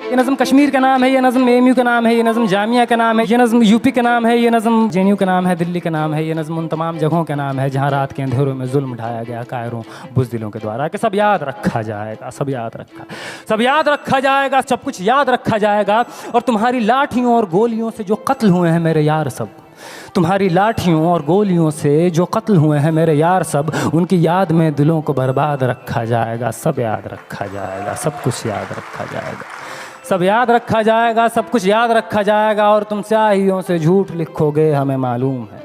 ये नज़म कश्मीर का नाम है, ये नज़म एएमयू का नाम है, ये नज़म जामिया का नाम है, ये नज़म यूपी का नाम है, ये नज़म जेएनयू का नाम है, दिल्ली का नाम है, ये नज़म उन तमाम जगहों का नाम है जहाँ रात के अंधेरों में जुल्म ढाया गया कायरों बुज़दिलों के द्वारा। कि सब याद रखा जाएगा, सब याद रखा जाएगा, सब कुछ याद रखा जाएगा। और तुम्हारी लाठियों और गोलियों से जो कत्ल हुए हैं मेरे यार सब, तुम्हारी लाठियों और गोलियों से जो कत्ल हुए हैं मेरे यार सब, उनकी याद में दिलों को बर्बाद रखा जाएगा। सब याद रखा जाएगा, सब कुछ याद रखा जाएगा, सब याद रखा जाएगा, सब कुछ याद रखा जाएगा। और तुम स्याहियों से झूठ लिखोगे हमें मालूम है,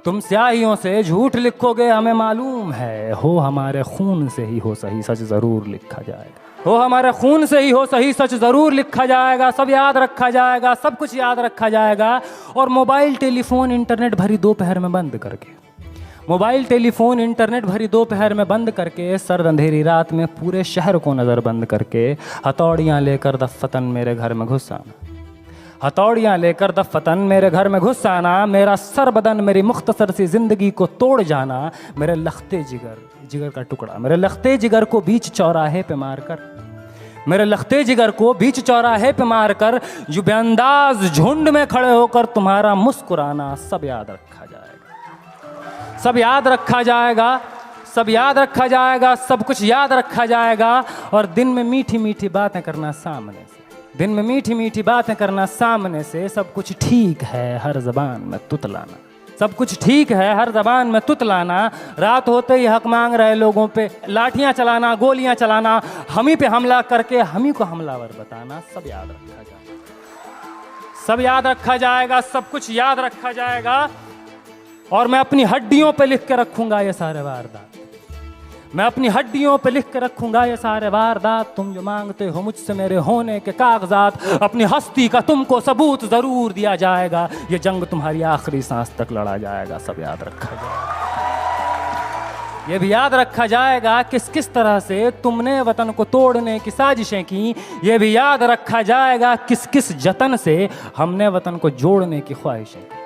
तुम स्याहियों से झूठ लिखोगे हमें मालूम है। हो हमारे खून से ही हो सही सच ज़रूर लिखा जाएगा, हो हमारे खून से ही हो सही सच ज़रूर लिखा जाएगा। सब याद रखा जाएगा, सब कुछ याद रखा जाएगा। और मोबाइल टेलीफोन इंटरनेट भरी दोपहर में बंद करके, मोबाइल टेलीफोन इंटरनेट भरी दोपहर में बंद करके, सर्द अंधेरी रात में पूरे शहर को नज़र बंद करके, हथौड़ियाँ लेकर दफ़्फ़तन मेरे घर में घुस आना, हथौड़ियाँ लेकर दफ़्फ़तन मेरे घर में घुस आना। मेरा सर बदन मेरी मुख्तसर सी ज़िंदगी को तोड़ जाना। मेरे लखते जिगर का टुकड़ा, मेरे लखते जिगर को बीच चौराहे पे मारकर, मेरे लखते जिगर को बीच चौराहे पे मारकर, जो बेअंदाज झुंड में खड़े होकर तुम्हारा मुस्कुराना। सब याद रखा जाएगा, सब याद रखा जाएगा, सब याद रखा जाएगा, सब कुछ याद रखा जाएगा। और दिन में मीठी मीठी बातें करना सामने से, दिन में मीठी मीठी बातें करना सामने से। सब कुछ ठीक है हर ज़बान में तुतलाना, सब कुछ ठीक है हर ज़बान में तुतलाना। रात होते ही हक मांग रहे लोगों पे लाठियाँ चलाना, गोलियाँ चलाना, हम ही पे हमला करके हम ही को हमलावर बताना। सब याद रखा जाएगा, सब याद रखा जाएगा, सब कुछ याद रखा जाएगा। और मैं अपनी हड्डियों पे लिख के रखूँगा ये सारे वारदात, मैं अपनी हड्डियों पे लिख के रखूँगा ये सारे वारदात। तुम जो मांगते हो मुझसे मेरे होने के कागजात, अपनी हस्ती का तुमको सबूत ज़रूर दिया जाएगा। ये जंग तुम्हारी आखिरी सांस तक लड़ा जाएगा। सब याद रखा जाएगा, ये भी याद रखा जाएगा किस किस तरह से तुमने वतन को तोड़ने की साजिशें की। ये भी याद रखा जाएगा किस किस जतन से हमने वतन को जोड़ने की ख्वाहिशें की।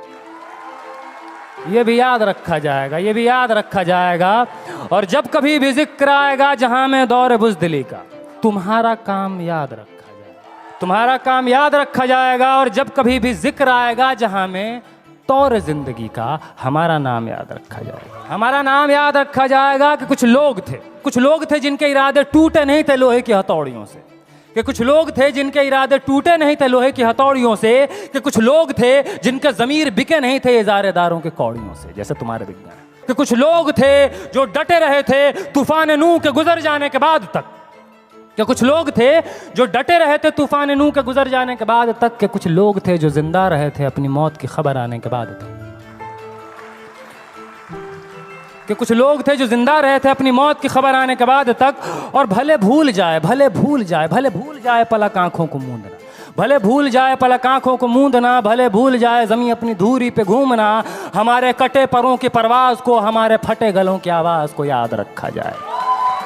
ये भी याद रखा जाएगा, ये भी याद रखा जाएगा। और जब कभी भी जिक्र आएगा जहां में दौर बुज़दिली का, तुम्हारा काम याद रखा जाएगा, तुम्हारा काम याद रखा जाएगा। और जब कभी भी जिक्र आएगा जहां में तौर ज़िंदगी का, हमारा नाम याद रखा जाएगा, हमारा नाम याद रखा जाएगा। कि कुछ लोग थे जिनके इरादे टूटे नहीं थे लोहे की हथौड़ियों से, कि कुछ लोग थे जिनके इरादे टूटे नहीं थे लोहे की हथौड़ियों से, कि कुछ लोग थे जिनके ज़मीर बिके नहीं थे इज़ारेदारों के कौड़ियों से, जैसे तुम्हारे बिक गए। कि कुछ लोग थे जो डटे रहे थे तूफान नूह के गुजर जाने के बाद तक, कि कुछ लोग थे जो डटे रहे थे तूफान नूह के गुजर जाने के बाद तक, कि कुछ लोग थे जो जिंदा रहे थे अपनी मौत की खबर आने के बाद तक, कि कुछ लोग थे जो जिंदा रहे थे अपनी मौत की खबर आने के बाद तक। और भले भूल जाए पलक आंखों को मूंदना, भले भूल जाए पलक आंखों को मूंदना, भले भूल जाए ज़मीं अपनी धूरी पे घूमना। हमारे कटे परों की परवाज़ को, हमारे फटे गलों की आवाज़ को याद रखा जाए।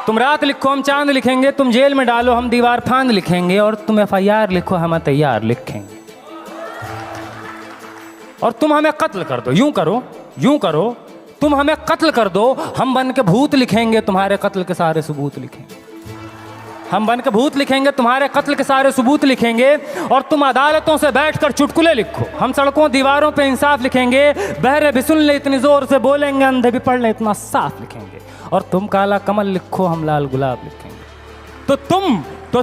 तुम रात लिखो हम चांद लिखेंगे, तुम जेल में डालो हम दीवार फांद लिखेंगे, और तुम FIR लिखो हम तैयार लिखेंगे। और तुम हमें कत्ल कर दो, यूं करो तुम हमें कत्ल कर दो, हम बन के भूत लिखेंगे, तुम्हारे कत्ल के सारे सबूत लिखेंगे, हम बन के भूत लिखेंगे, तुम्हारे कत्ल के सारे सबूत लिखेंगे। और तुम अदालतों से बैठकर चुटकुले लिखो, हम सड़कों दीवारों पे इंसाफ लिखेंगे। बहरे भी सुन ले इतनी जोर से बोलेंगे, अंधे भी पढ़ ले इतना साफ लिखेंगे। और तुम काला कमल लिखो हम लाल गुलाब लिखेंगे। तो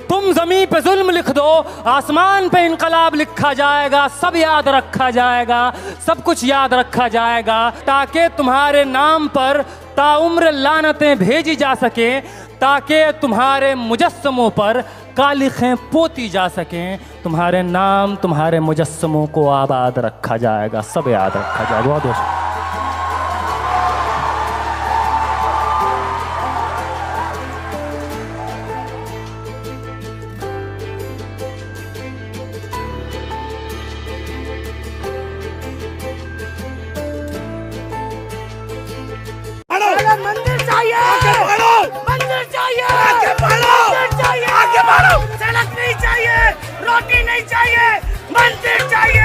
तुम ज़मीं पे जुल्म लिख दो, आसमान पे इनकलाब लिखा जाएगा। सब याद रखा जाएगा, सब कुछ याद रखा जाएगा, ताकि तुम्हारे नाम पर ताउम्र लानतें भेजी जा सकें, ताकि तुम्हारे मुजस्समों पर कालिखें पोती जा सकें। तुम्हारे नाम, तुम्हारे मुजस्समों को आबाद रखा जाएगा। सब याद रखा जाएगा। बहुत बहुत मंदिर चाहिए, मंदिर चाहिए, मंदिर चाहिए, सड़क नहीं चाहिए, रोटी नहीं चाहिए, मंदिर चाहिए।